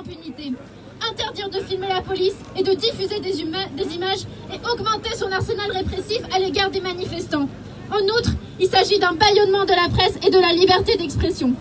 l'impunité. Interdire de filmer la police et de diffuser des images et augmenter son arsenal répressif à l'égard des manifestants. En outre, il s'agit d'un bâillonnement de la presse et de la liberté d'expression.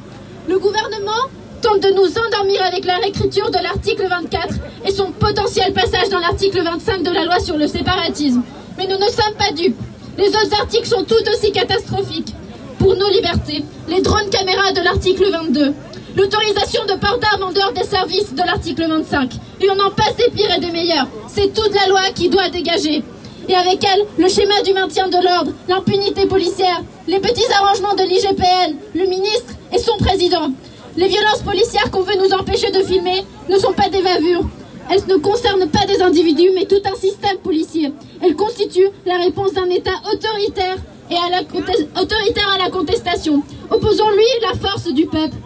Le gouvernement tente de nous endormir avec la réécriture de l'article 24 et son potentiel passage dans l'article 25 de la loi sur le séparatisme. Mais nous ne sommes pas dupes. Les autres articles sont tout aussi catastrophiques. Pour nos libertés, les drones caméras de l'article 22, l'autorisation de port d'armes en dehors des services de l'article 25, et on en passe des pires et des meilleurs. C'est toute la loi qui doit dégager. Et avec elle, le schéma du maintien de l'ordre, l'impunité policière, les petits arrangements de l'IGPN, le ministre et son président. Les violences policières qu'on veut nous empêcher de filmer ne sont pas des bavures. Elles ne concernent pas des individus, mais tout un système policier. Elles constituent la réponse d'un État autoritaire et autoritaire à la contestation. Opposons-lui la force du peuple.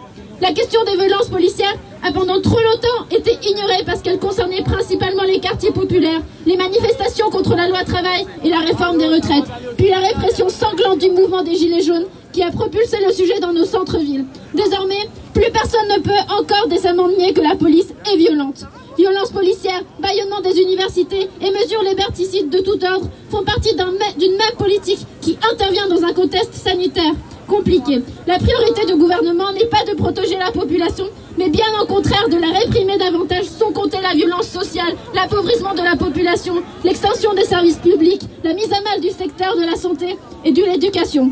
La question des violences policières a pendant trop longtemps été ignorée parce qu'elle concernait principalement les quartiers populaires, les manifestations contre la loi travail et la réforme des retraites, puis la répression sanglante du mouvement des Gilets jaunes qui a propulsé le sujet dans nos centres-villes. Désormais, plus personne ne peut encore décemment nier que la police est violente. Violences policières, bâillonnement des universités et mesures liberticides de tout ordre font partie d'une même politique qui intervient dans un contexte sanitaire compliqué. La priorité du gouvernement n'est pas de protéger la population, mais bien au contraire de la réprimer davantage, sans compter la violence sociale, l'appauvrissement de la population, l'extension des services publics, la mise à mal du secteur de la santé et de l'éducation.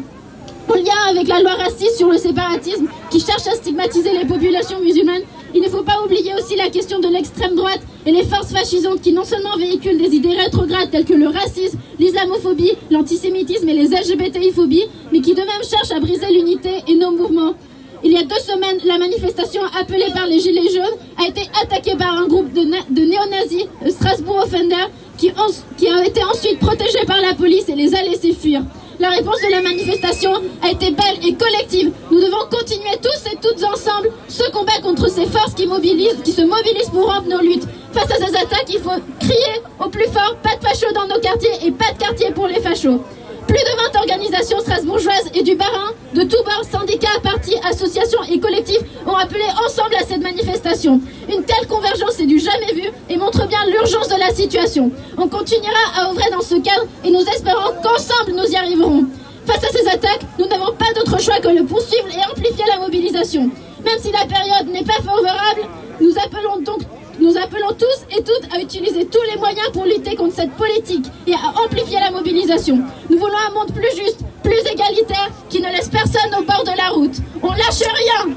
En lien avec la loi raciste sur le séparatisme qui cherche à stigmatiser les populations musulmanes, il ne faut pas oublier aussi la question de l'extrême droite et les forces fascisantes qui non seulement véhiculent des idées rétrogrades telles que le racisme, l'islamophobie, l'antisémitisme et les LGBTI-phobies, mais qui de même cherchent à briser l'unité et nos mouvements. Il y a 2 semaines, la manifestation appelée par les Gilets jaunes a été attaquée par un groupe de néo-nazis, Strasbourg Offender, qui a été ensuite protégé par la police et les a laissés fuir. La réponse de la manifestation a été belle et collective. Nous devons continuer tous et toutes ensemble ce combat contre ces forces qui se mobilisent pour rompre nos luttes. Face à ces attaques, il faut crier au plus fort « Pas de fachos dans nos quartiers et pas de quartier pour les fachos ». Plus de 20 organisations strasbourgeoises et du Bas-Rhin, de tous bords, syndicats, partis, associations et collectifs ont appelé ensemble à cette manifestation. Une telle convergence est du jamais vu et montre bien l'urgence de la situation. On continuera à œuvrer dans ce cadre et nous espérons qu'ensemble nous y arriverons. Face à ces attaques, nous n'avons pas d'autre choix que de poursuivre et amplifier la mobilisation. Même si la période n'est pas favorable, nous appelons tous et toutes à utiliser tous les moyens pour lutter contre cette politique et à amplifier la mobilisation. Nous voulons un monde plus juste, plus égalitaire, qui ne laisse personne au bord de la route. On lâche rien!